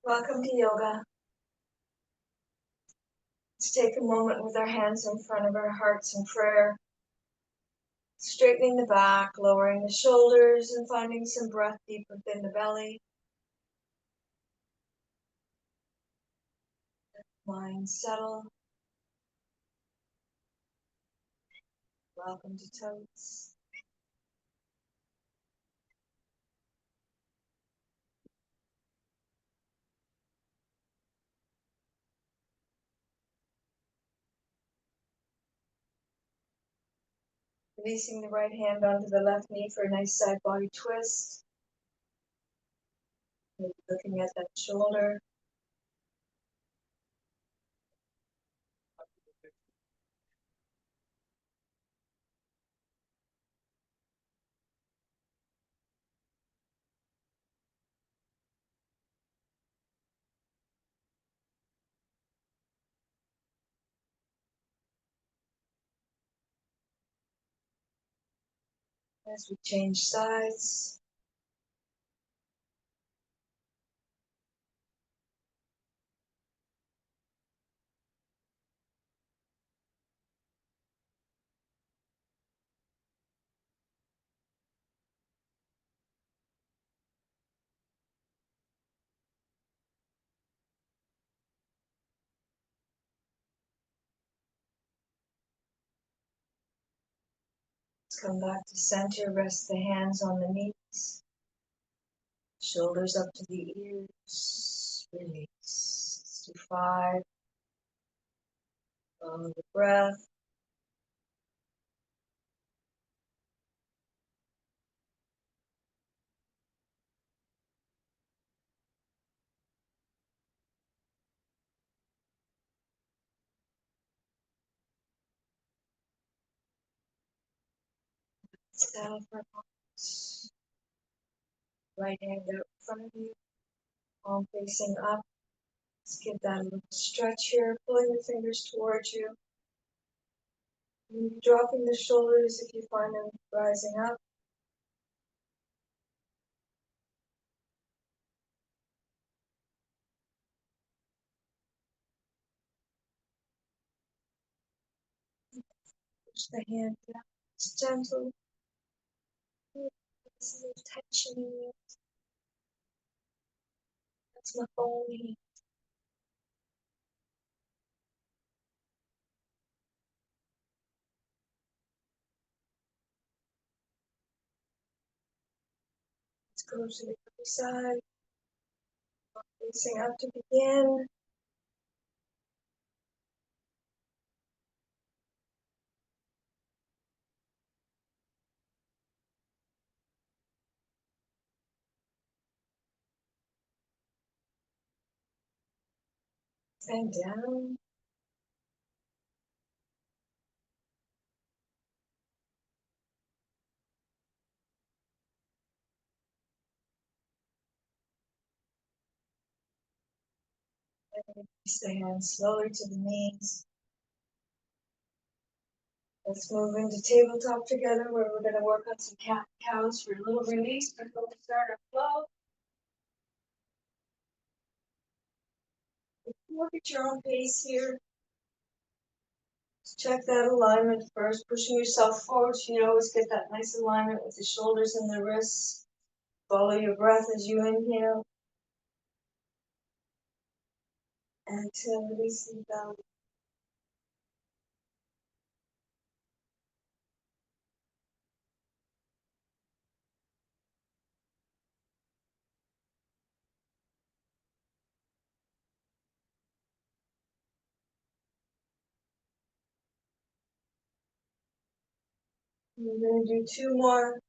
Welcome to yoga. Let's take a moment with our hands in front of our hearts in prayer, straightening the back, lowering the shoulders, and finding some breath deep within the belly. Mind settle. Welcome to toes. Releasing the right hand onto the left knee for a nice side body twist. Maybe looking at that shoulder. As we change sides. Let's come back to center. Rest the hands on the knees. Shoulders up to the ears. Release. Let's do 5. Follow the breath. Settle for a moment. Right hand out in front of you, palm facing up. Let's give that a little stretch here, pulling the fingers towards you. And dropping the shoulders if you find them rising up. Push the hand down. It's gentle. There's a little tension in it. That's my whole hand. Let's go to the other side. Facing up to begin. And down. And release the hands slowly to the knees. Let's move into tabletop together where we're going to work on some cat-cows for a little release before we start our flow. Work at your own pace here. Just check that alignment first, pushing yourself forward so you always get that nice alignment with the shoulders and the wrists. Follow your breath as you inhale. Exhale, releasing the belly. We're going to do 2 more.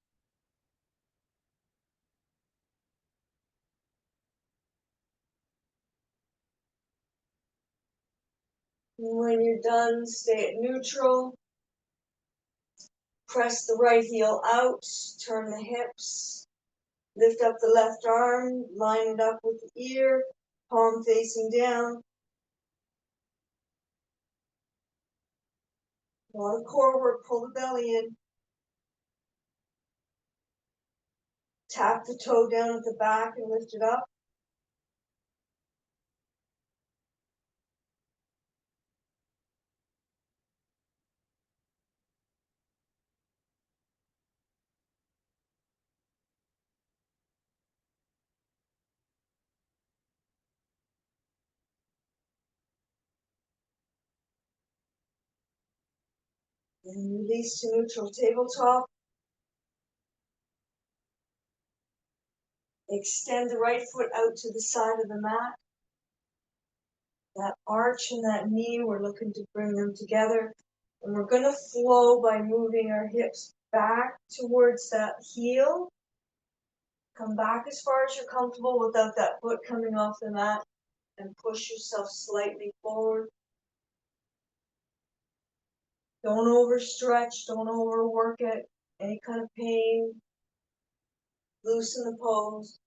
And when you're done, stay at neutral. Press the right heel out, turn the hips. Lift up the left arm, line it up with the ear, palm facing down. A lot of core work, pull the belly in. Tap the toe down at the back and lift it up. And release to neutral tabletop. Extend the right foot out to the side of the mat. That arch and that knee, we're looking to bring them together. And we're going to flow by moving our hips back towards that heel. Come back as far as you're comfortable without that foot coming off the mat. And push yourself slightly forward. Don't overstretch, don't overwork it. Any kind of pain, loosen the pose.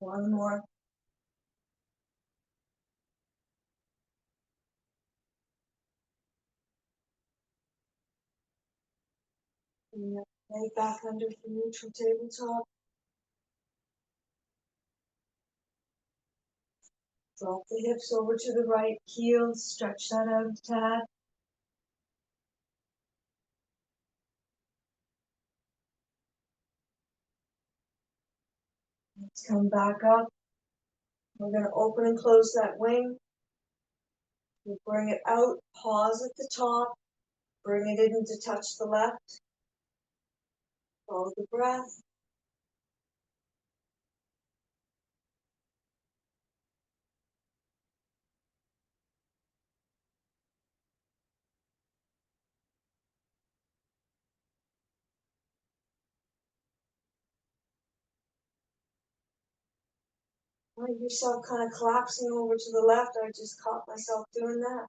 One more. And then lay back under the neutral tabletop. Drop the hips over to the right heel, stretch that out a tad. Let's come back up. We're going to open and close that wing. We'll bring it out, pause at the top, bring it in to touch the left. Follow the breath. Find yourself kind of collapsing over to the left. I just caught myself doing that.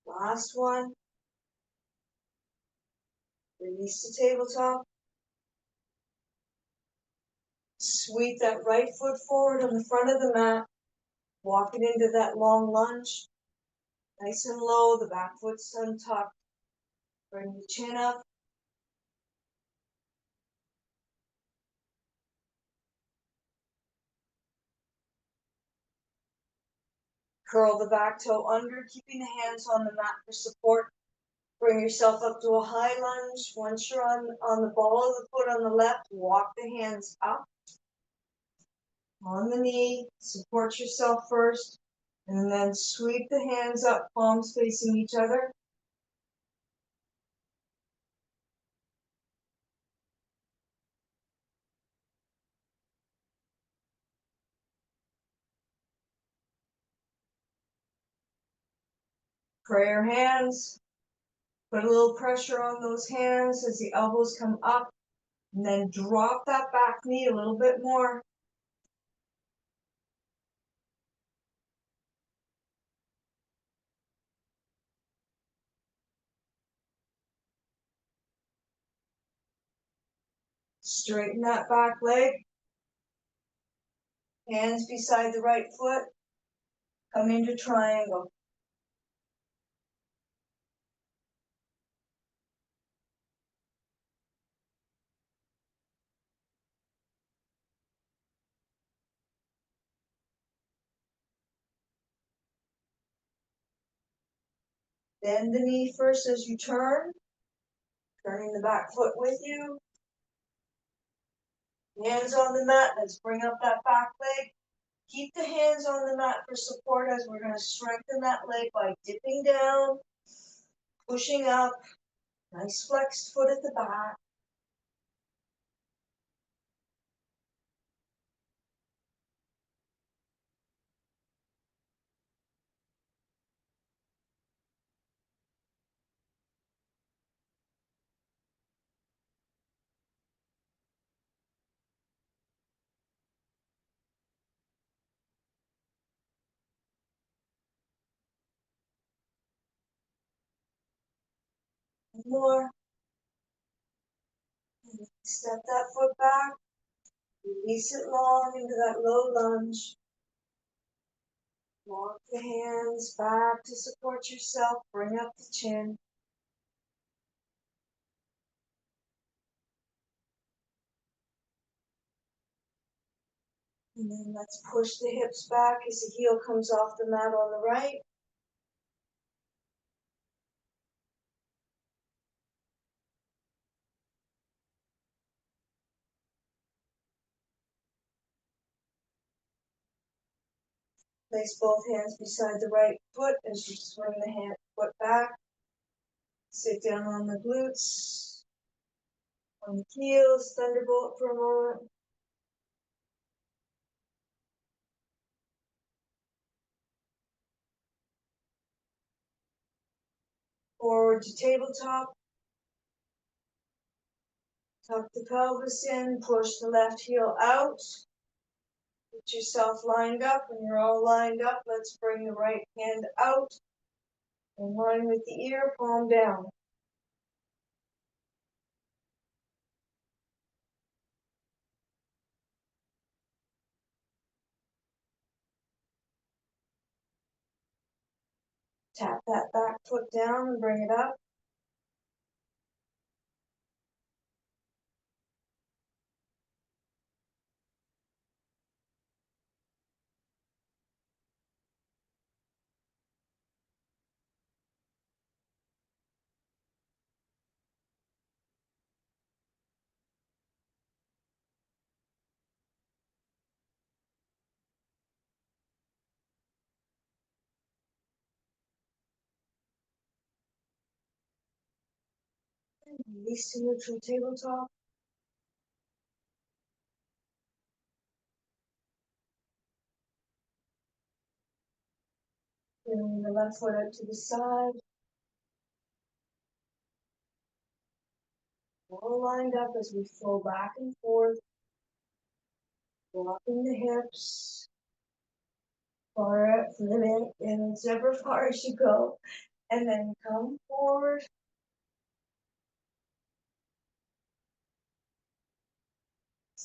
Last one. Release the tabletop. Sweep that right foot forward on the front of the mat. Walk it into that long lunge. Nice and low, the back foot's untucked. Bring the chin up. Curl the back toe under, keeping the hands on the mat for support. Bring yourself up to a high lunge. Once you're on the ball of the foot on the left, walk the hands up on the knee. Support yourself first. And then sweep the hands up, palms facing each other. Prayer hands. Put a little pressure on those hands as the elbows come up. And then drop that back knee a little bit more. Straighten that back leg. Hands beside the right foot. Come into triangle. Bend the knee first as you turn. Turning the back foot with you. Hands on the mat. Let's bring up that back leg. Keep the hands on the mat for support as we're going to strengthen that leg by dipping down, pushing up. Nice flexed foot at the back. more. And step that foot back. Release it long into that low lunge. Walk the hands back to support yourself. Bring up the chin. And then let's push the hips back as the heel comes off the mat on the right. Place both hands beside the right foot as you swing the foot back. Sit down on the glutes, on the heels, thunderbolt for a moment. Forward to tabletop. Tuck the pelvis in, push the left heel out. Get yourself lined up. When you're all lined up, let's bring the right hand out. In line with the ear, palm down. Tap that back foot down and bring it up. And release to neutral tabletop. Bring the left foot out to the side. All lined up as we flow back and forth. Rocking the hips. Far out, limit, and whichever far as you go. And then come forward.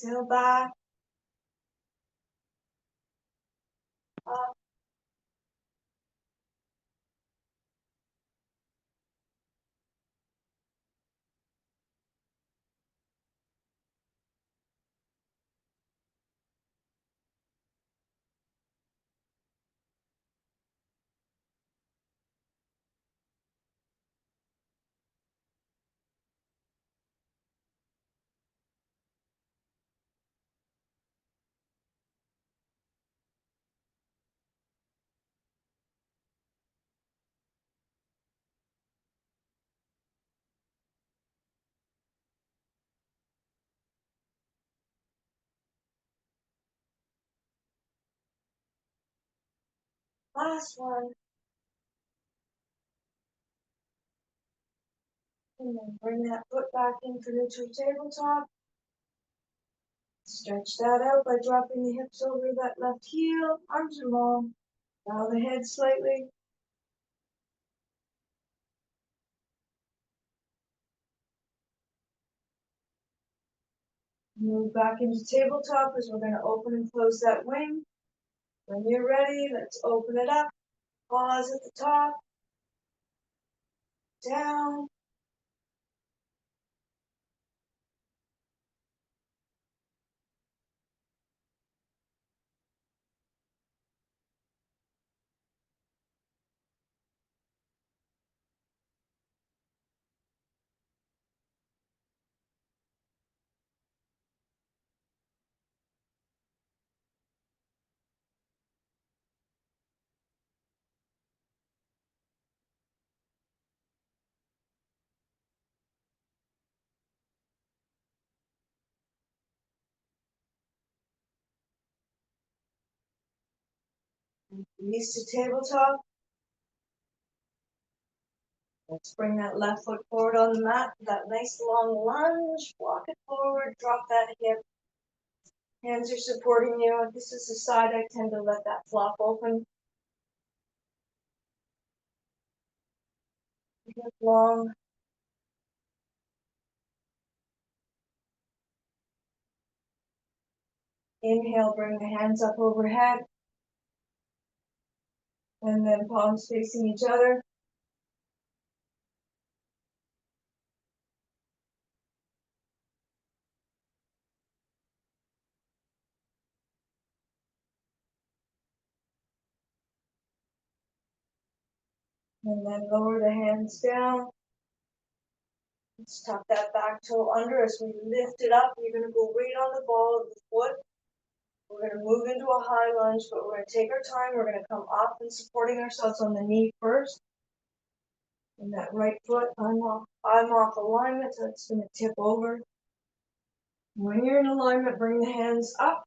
Exhale back. Up. Last one. And then bring that foot back in for neutral tabletop. Stretch that out by dropping the hips over that left heel. Arms are long. Bow the head slightly. Move back into tabletop as we're going to open and close that wing. When you're ready, let's open it up. Pause at the top. Down. Release to tabletop. Let's bring that left foot forward on the mat. That nice long lunge. Walk it forward. Drop that hip. Hands are supporting you. If this is the side, I tend to let that flop open. Hip long. Inhale, bring the hands up overhead. And then palms facing each other. And then lower the hands down. Let's tuck that back toe under as we lift it up. You're going to go right on the ball of the foot. We're going to move into a high lunge, but we're going to take our time. We're going to come up and supporting ourselves on the knee first. And that right foot, I'm off alignment, so it's going to tip over. When you're in alignment, bring the hands up.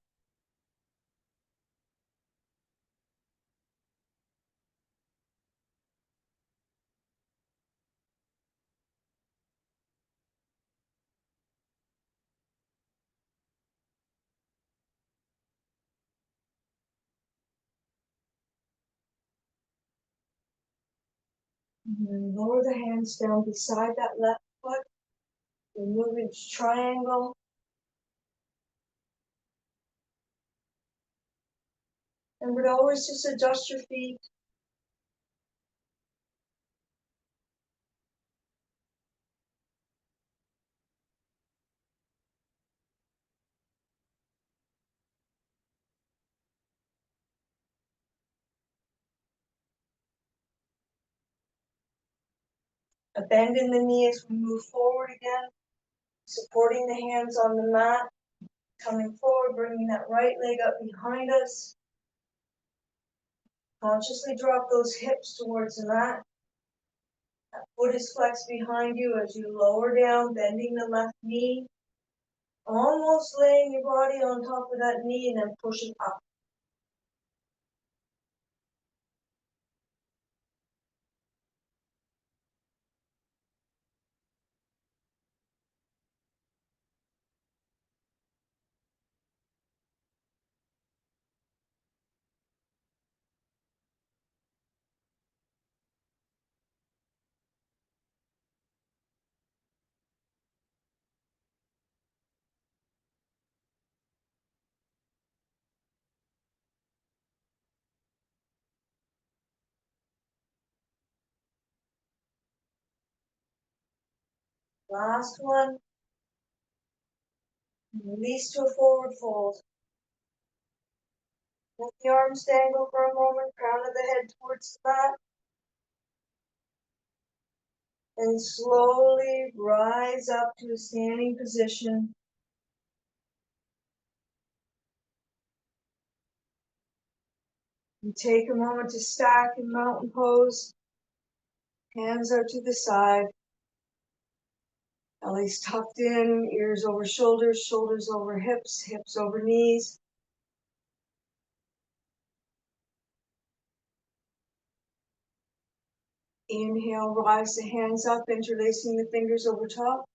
And then lower the hands down beside that left foot. We move into triangle. And we'd always just adjust your feet. A bend in the knee as we move forward again. Supporting the hands on the mat. Coming forward, bringing that right leg up behind us. Consciously drop those hips towards the mat. That foot is flexed behind you as you lower down, bending the left knee. Almost laying your body on top of that knee and then pushing up. Last one. Release to a forward fold. Let the arms dangle for a moment, crown of the head towards the mat. And slowly rise up to a standing position. And take a moment to stack in mountain pose. Hands out to the side. Belly's tucked in, ears over shoulders, shoulders over hips, hips over knees. Inhale, rise the hands up, interlacing the fingers over top.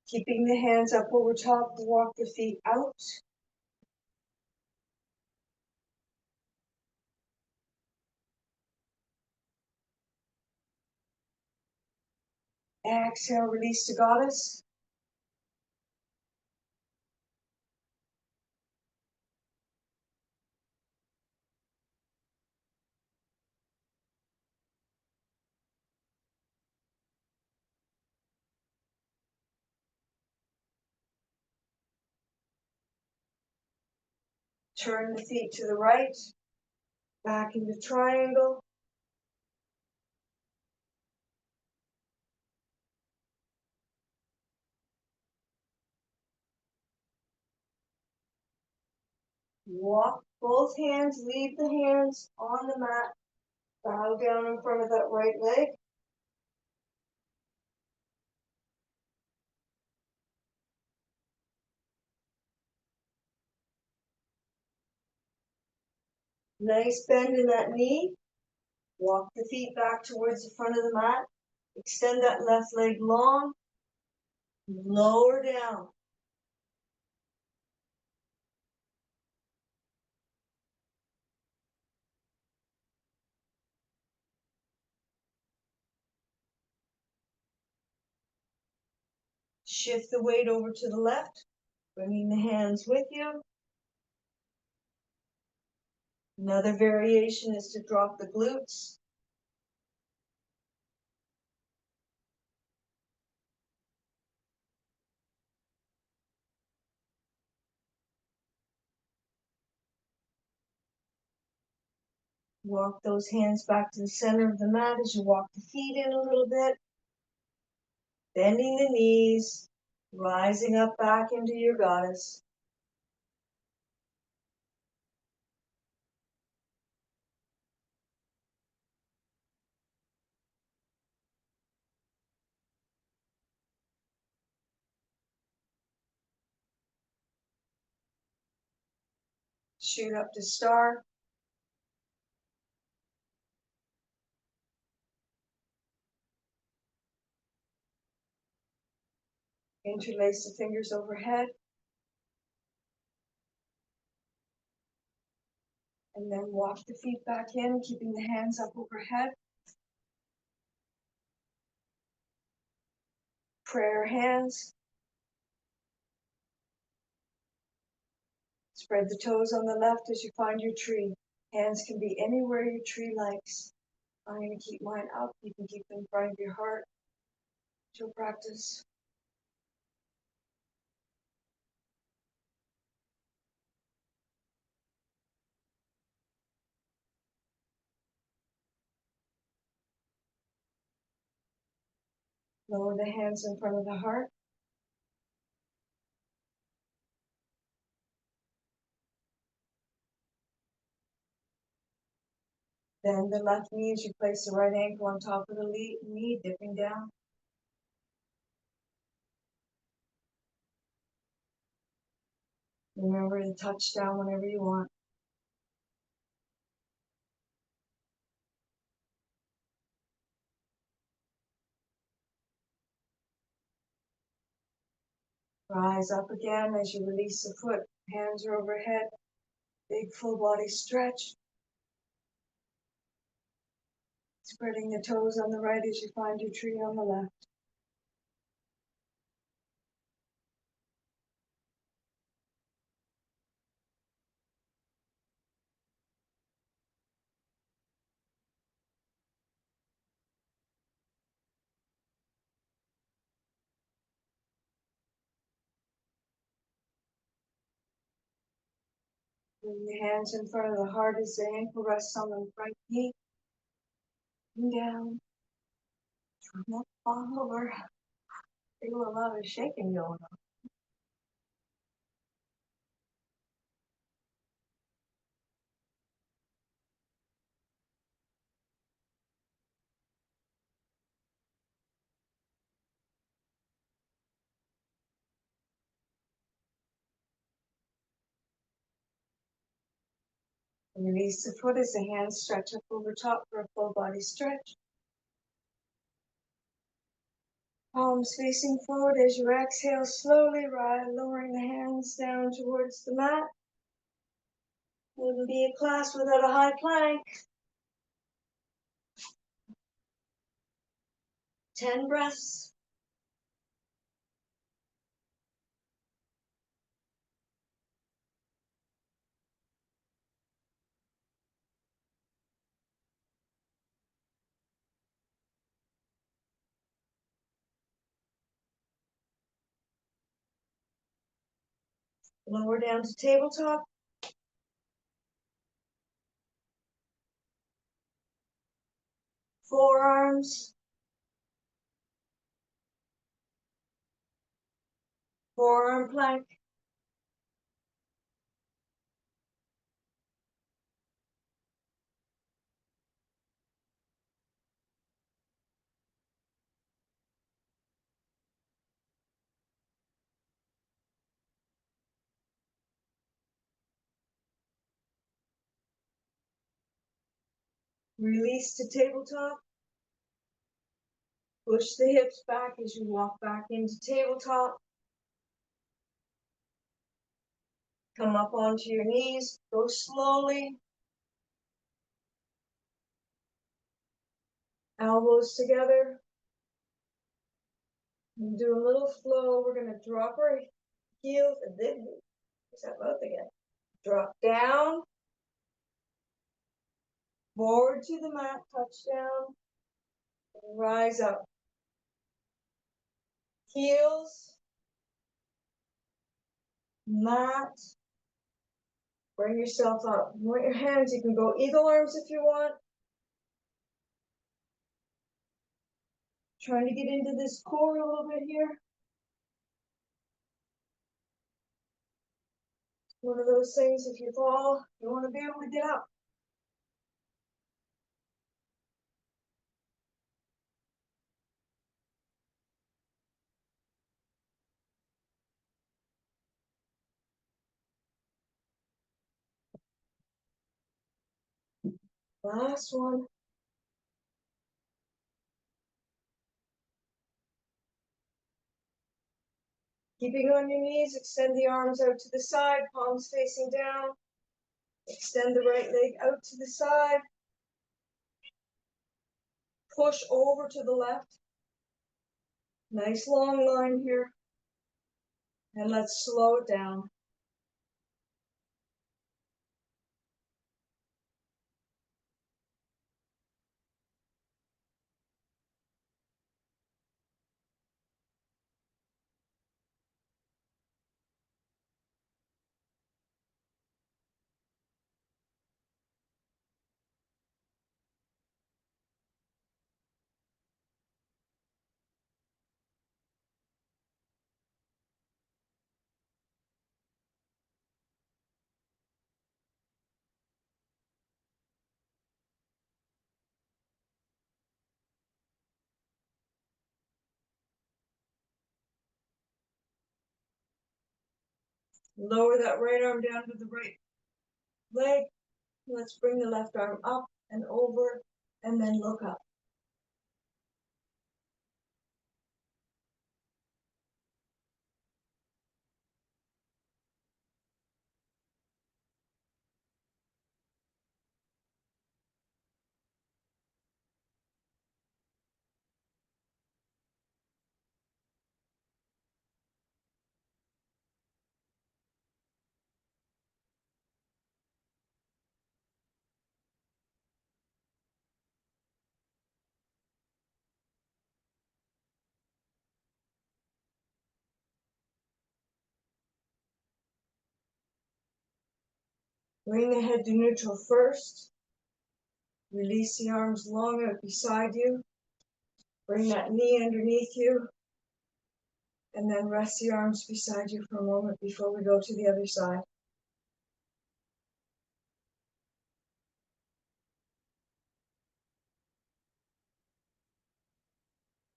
Keeping the hands up over top, walk the feet out. Exhale, release to goddess. Turn the feet to the right, back into triangle. Walk both hands, leave the hands on the mat. Bow down in front of that right leg. Nice bend in that knee. Walk the feet back towards the front of the mat. Extend that left leg long. Lower down. Shift the weight over to the left, bringing the hands with you. Another variation is to drop the glutes. Walk those hands back to the center of the mat as you walk the feet in a little bit. Bending the knees, rising up back into your goddess. Shoot up to star. Interlace the fingers overhead. And then walk the feet back in, keeping the hands up overhead. Prayer hands. Spread the toes on the left as you find your tree. Hands can be anywhere your tree likes. I'm going to keep mine up. You can keep them in front of your heart. She'll practice. Lower the hands in front of the heart. Then the left knee as you place the right ankle on top of the knee, dipping down. Remember to touch down whenever you want. Rise up again as you release the foot. Hands are overhead. Big full body stretch. Spreading the toes on the right as you find your tree on the left. Bring the hands in front of the heart as the ankle rests on the right knee. And down. Come up, fall over. Feel a lot of shaking going on. Release the foot as the hands stretch up over top for a full body stretch. Palms facing forward as you exhale, slowly rise, lowering the hands down towards the mat. Wouldn't be a class without a high plank. 10 breaths. Lower down to tabletop. Forearms. Forearm plank. Release to tabletop. Push the hips back as you walk back into tabletop. Come up onto your knees. Go slowly. Elbows together. And do a little flow. We're going to drop our heels and then use that mouth again. Drop down, forward to the mat, touch down, and rise up. Heels, mat, bring yourself up. You want your hands, you can go eagle arms if you want. Trying to get into this core a little bit here. One of those things, if you fall, you want to be able to get up. Last one. Keeping on your knees, extend the arms out to the side, palms facing down. Extend the right leg out to the side. Push over to the left. Nice long line here. And let's slow it down. Lower that right arm down to the right leg. Let's bring the left arm up and over, and then look up. Bring the head to neutral first. Release the arms long out beside you. Bring that knee underneath you. And then rest the arms beside you for a moment before we go to the other side.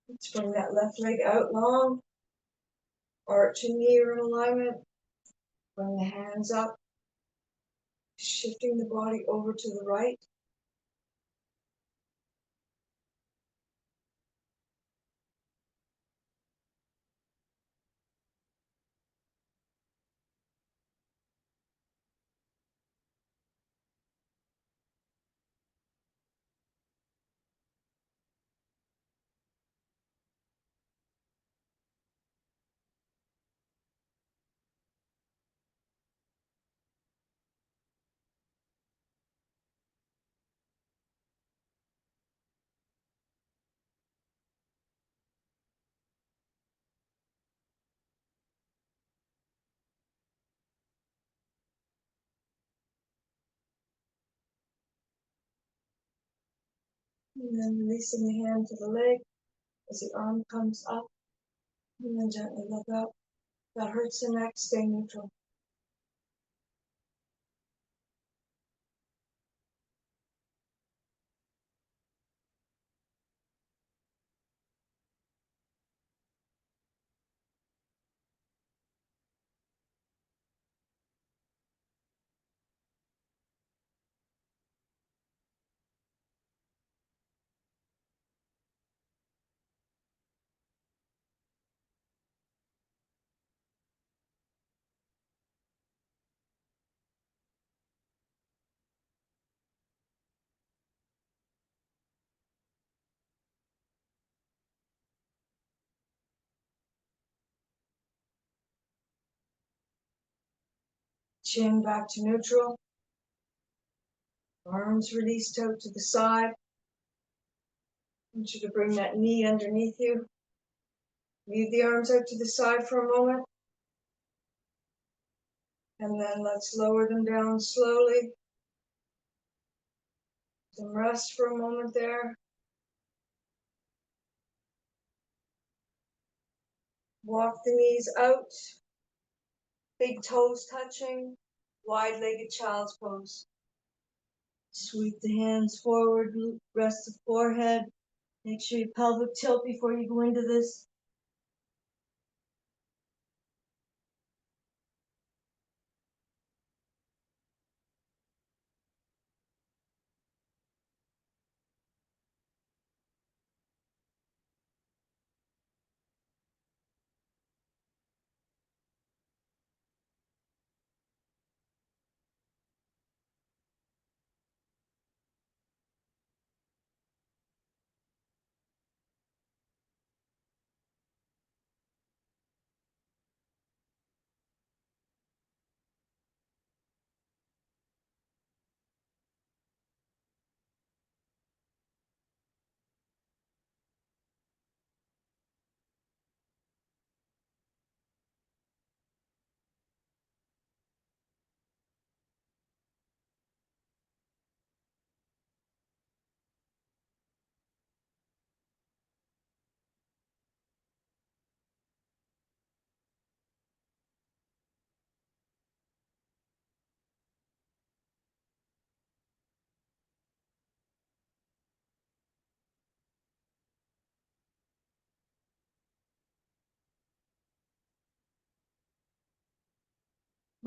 Let's bring that left leg out long. Arch and knee are in alignment. Bring the hands up. Shifting the body over to the right. And then releasing the hand to the leg as the arm comes up. And then gently look up. If that hurts the neck, stay neutral. Chin back to neutral. Arms released out to the side. I want you to bring that knee underneath you. Leave the arms out to the side for a moment. And then let's lower them down slowly. Some rest for a moment there. Walk the knees out. Big toes touching. Wide-legged child's pose. Sweep the hands forward. Rest the forehead. Make sure your pelvic tilt before you go into this.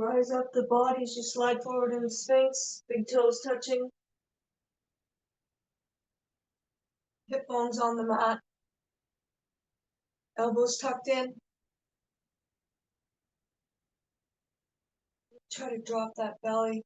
Rise up the body as you slide forward in the Sphinx. Big toes touching. Hip bones on the mat. Elbows tucked in. Try to drop that belly.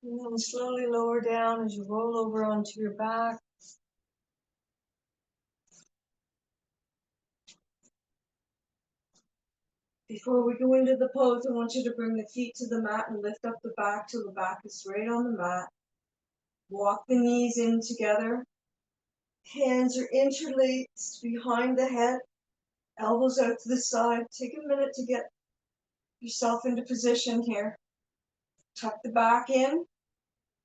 And then slowly lower down as you roll over onto your back. Before we go into the pose, I want you to bring the feet to the mat and lift up the back till the back is straight on the mat. Walk the knees in together. Hands are interlaced behind the head. Elbows out to the side. Take a minute to get yourself into position here. Tuck the back in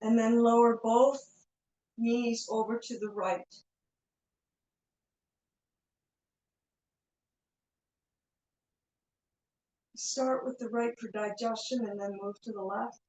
and then lower both knees over to the right. Start with the right for digestion and then move to the left.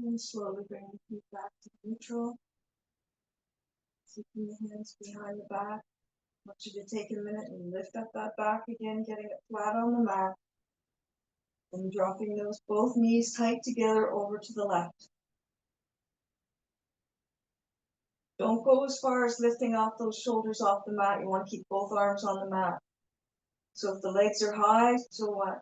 And slowly bring the feet back to neutral. Keeping the hands behind the back. I want you to take a minute and lift up that back again, getting it flat on the mat. And dropping those both knees tight together over to the left. Don't go as far as lifting off those shoulders off the mat. You want to keep both arms on the mat. So if the legs are high, so what?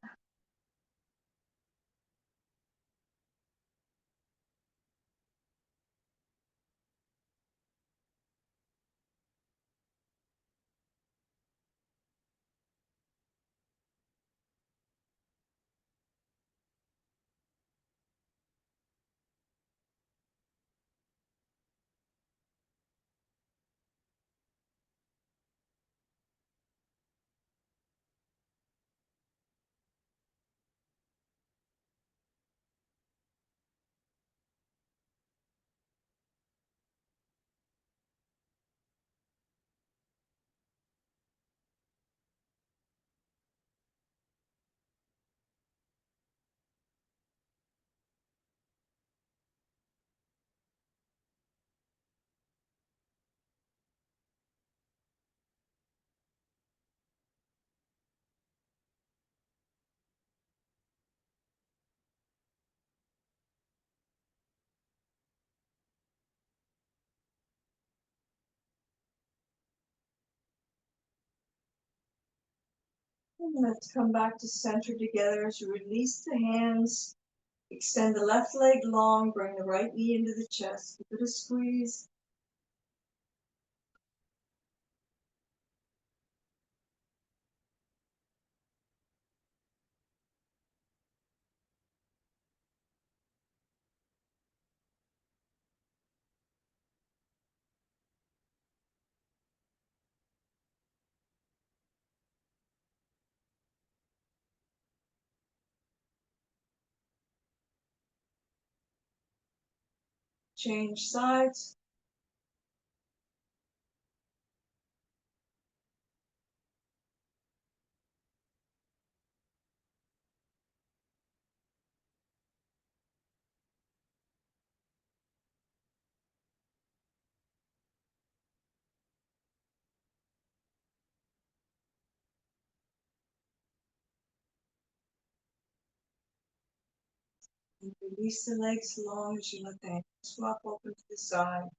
And let's come back to center together as you release the hands. Extend the left leg long, bring the right knee into the chest. Give it a squeeze. Change sides. And release the legs long as you let the hands flop open to the side.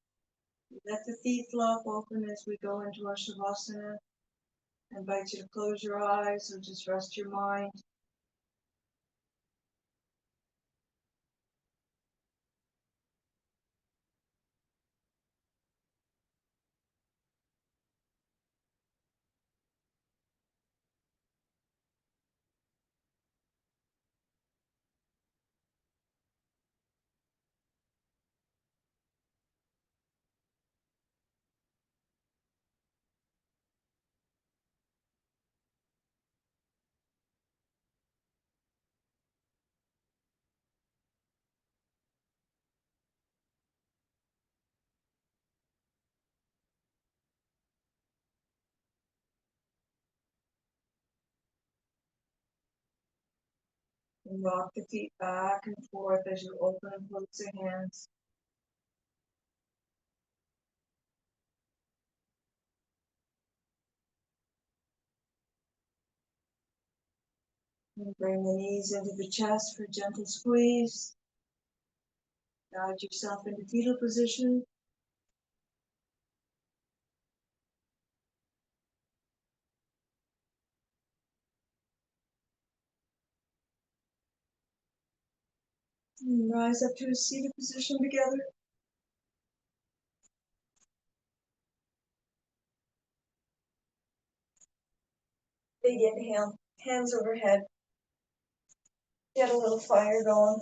Let the feet flop open as we go into our Shavasana. I invite you to close your eyes or just rest your mind. And rock the feet back and forth as you open and close the hands. And bring the knees into the chest for a gentle squeeze. Guide yourself into fetal position. And rise up to a seated position together. Big inhale, hands overhead. Get a little fire going.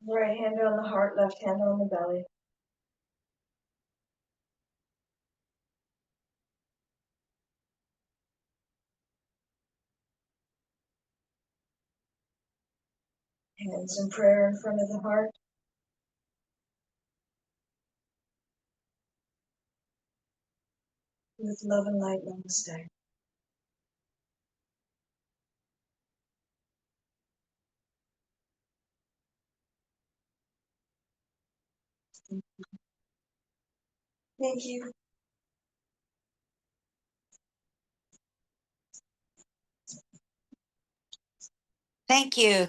Right hand on the heart, left hand on the belly. Hands in prayer in front of the heart. With love and light, namaste. Thank you. Thank you.